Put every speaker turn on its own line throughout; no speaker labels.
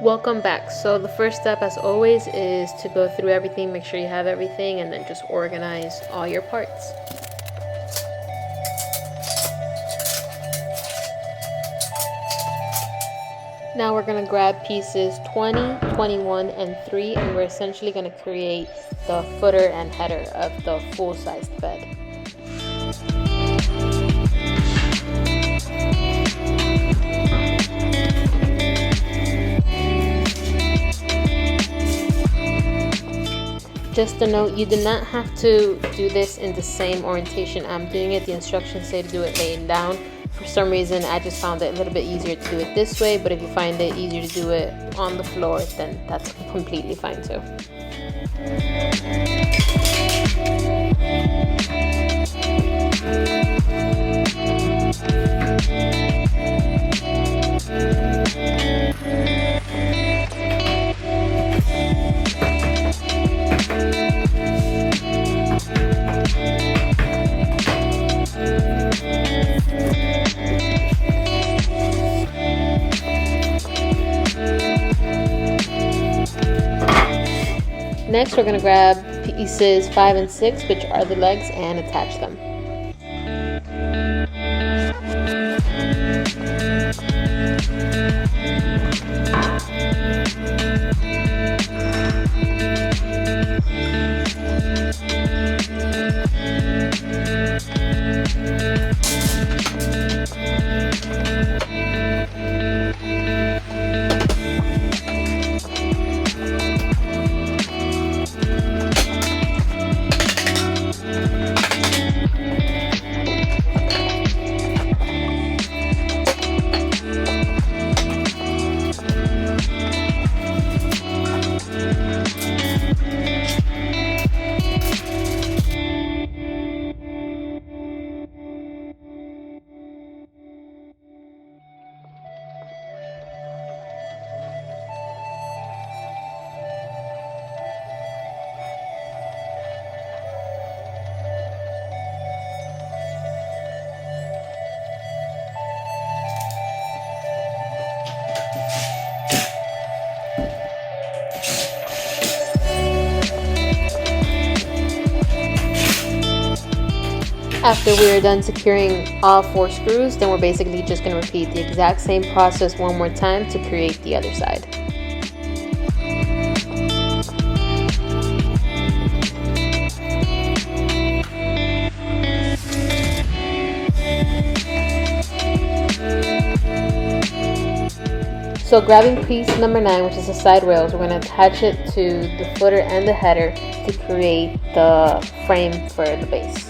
Welcome back. So the first step, as always, is to go through everything, make sure you have everything, and then just organize all your parts. Now we're going to grab pieces 20, 21, and 3, and we're essentially going to create the footer and header of the full-sized bed. Just a note, you do not have to do this in the same orientation I'm doing it. The instructions say to do it laying down. For some reason, I just found it a little bit easier to do it this way, but if you find it easier to do it on the floor, then that's completely fine too. Next, we're going to grab pieces 5 and 6, which are the legs, and attach them. After we are done securing all 4 screws, then we're basically just going to repeat the exact same process one more time to create the other side. So grabbing piece number 9, which is the side rails, we're going to attach it to the footer and the header to create the frame for the base.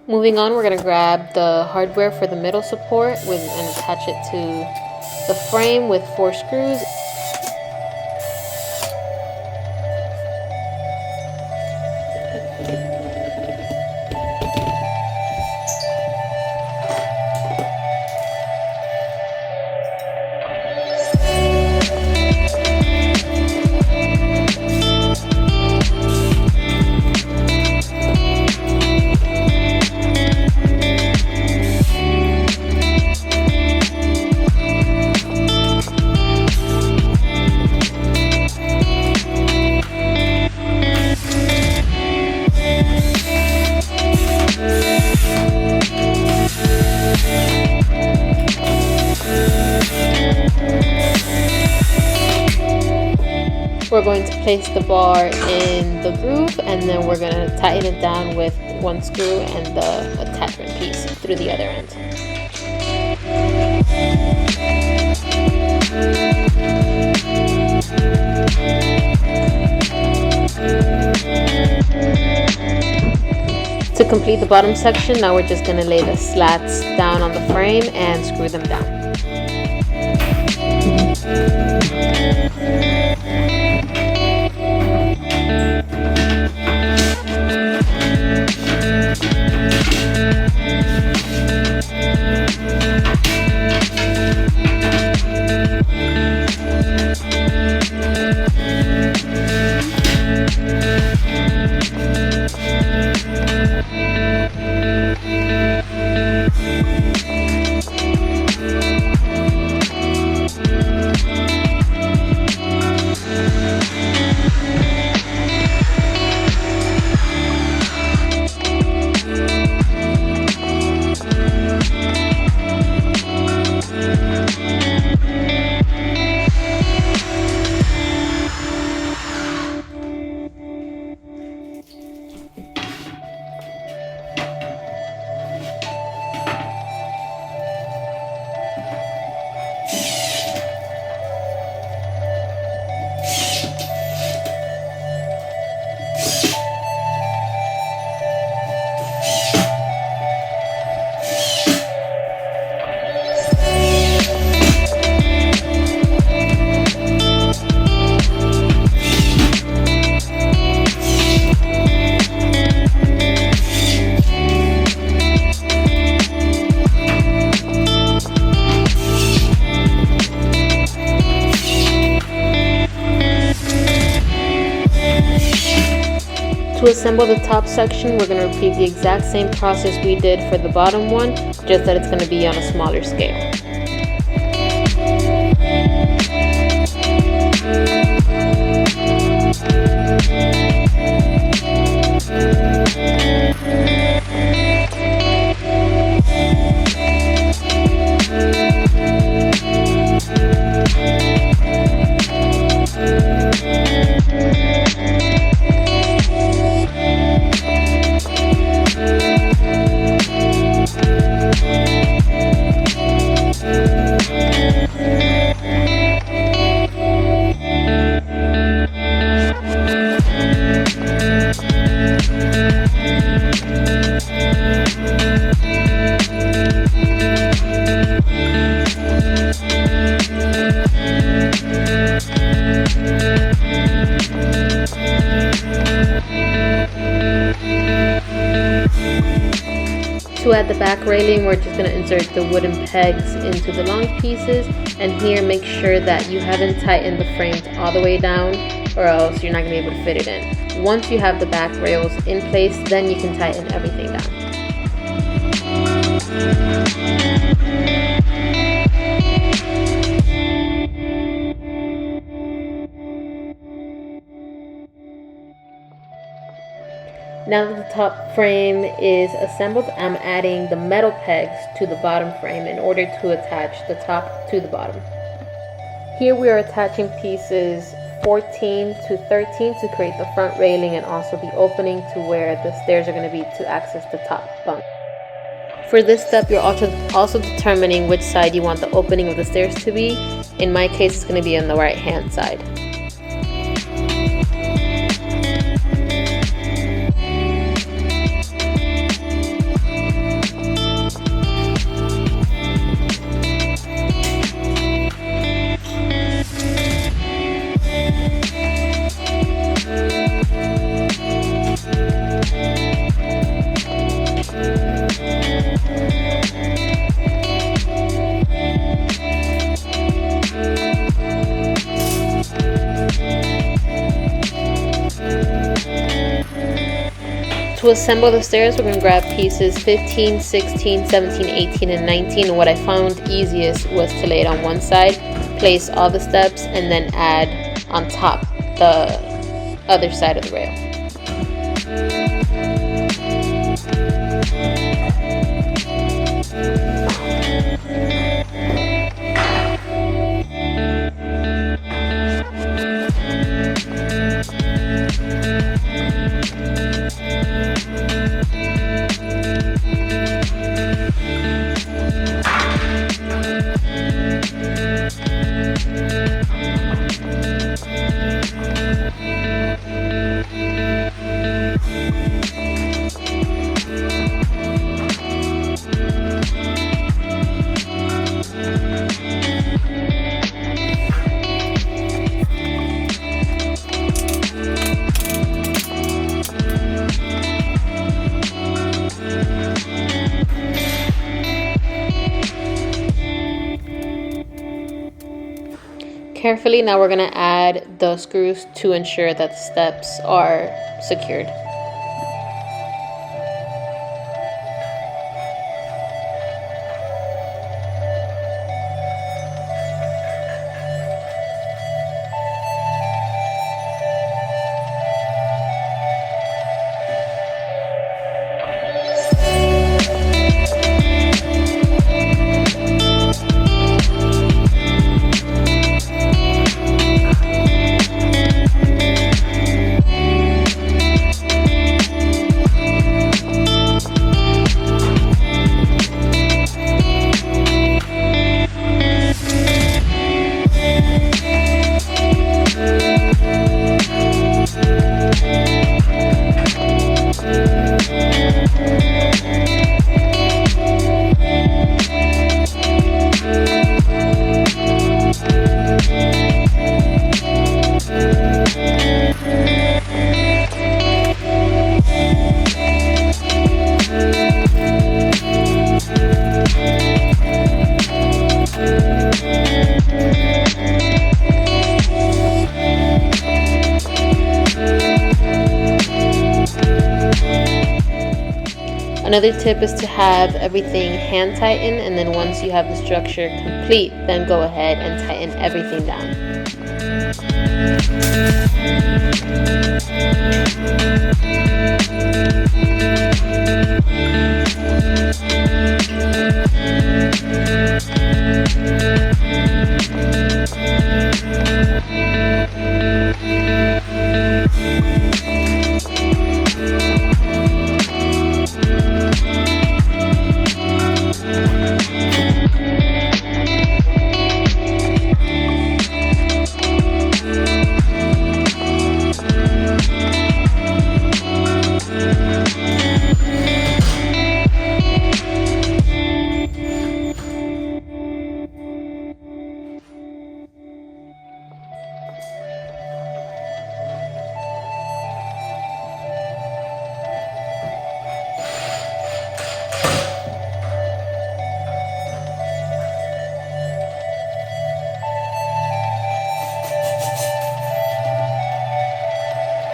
Moving on, we're going to grab the hardware for the middle support and attach it to the frame with 4 screws. we're going to place the bar in the groove, and then we're going to tighten it down with one screw and the attachment piece through the other end. To complete the bottom section, now we're just going to lay the slats down on the frame and screw them down. To assemble the top section, we're going to repeat the exact same process we did for the bottom one, just that it's going to be on a smaller scale. To add the back railing, we're just going to insert the wooden pegs into the long pieces, and here make sure that you haven't tightened the frames all the way down, or else you're not going to be able to fit it in. Once you have the back rails in place, then you can tighten everything down. Now that the top frame is assembled, I'm adding the metal pegs to the bottom frame in order to attach the top to the bottom. Here we are attaching pieces 14 to 13 to create the front railing and also the opening to where the stairs are going to be to access the top bunk. For this step, you're also determining which side you want the opening of the stairs to be. In my case, it's going to be on the right hand side. To assemble the stairs, we're going to grab pieces 15, 16, 17, 18, and 19. And what I found easiest was to lay it on one side, place all the steps, and then add on top the other side of the rail. carefully. Now we're going to add the screws to ensure that the steps are secured. Another tip is to have everything hand tightened, and then once you have the structure complete, then go ahead and tighten everything down.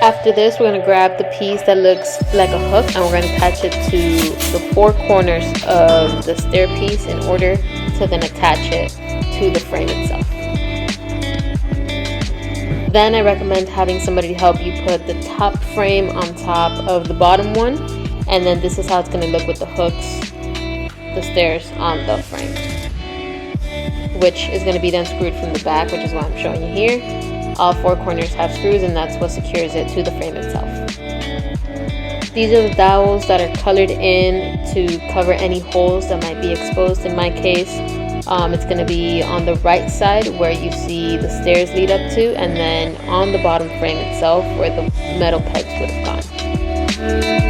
After this, we're going to grab the piece that looks like a hook, and we're going to attach it to the four corners of the stair piece in order to then attach it to the frame itself. Then I recommend having somebody help you put the top frame on top of the bottom one, and then this is how it's going to look with the hooks, the stairs on the frame, which is going to be then screwed from the back, which is what I'm showing you here. All four corners have screws, and that's what secures it to the frame itself. These are the dowels that are colored in to cover any holes that might be exposed. In my case, it's going to be on the right side where you see the stairs lead up to, and then on the bottom frame itself where the metal pegs would have gone.